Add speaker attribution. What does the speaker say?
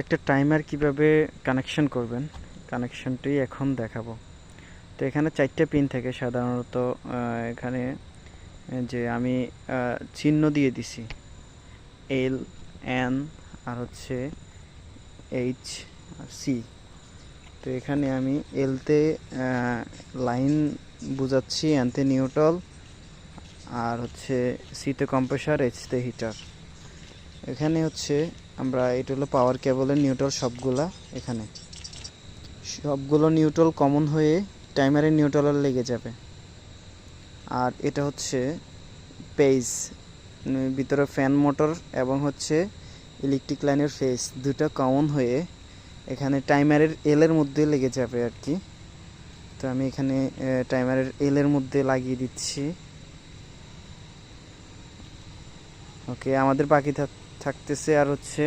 Speaker 1: একটা টাইমার কিভাবে কানেকশন করবেন, কানেকশনটি এখন দেখাবো। তো এখানে 4টা পিন থাকে সাধারণত। এখানে যে আমি চিহ্ন দিয়ে দিছি এল, এন, আর হচ্ছে এইচ আর সি। তো এখানে আমি এলতে লাইন বুঝাচ্ছি, এনতে নিউট্রাল, আর হচ্ছে সিতে কম্প্রেসার, এইচতে হিটার। এখানে হচ্ছে আমরা, এটা হলো পাওয়ার কেবলের নিউট্রাল সবগুলা। এখানে সবগুলো নিউট্রাল কমন হয়ে টাইমারের নিউট্রালে লেগে যাবে। আর এটা হচ্ছে পেজ, ভিতরে ফ্যান মোটর এবং হচ্ছে ইলেকট্রিক লাইনের ফেজ দুটো কমন হয়ে এখানে টাইমারের এলের মধ্যে লেগে যাবে আর কি। তো আমি এখানে টাইমারের এলের মধ্যে লাগিয়ে দিচ্ছি। ওকে, আমাদের বাকি থাকতেছে আর হচ্ছে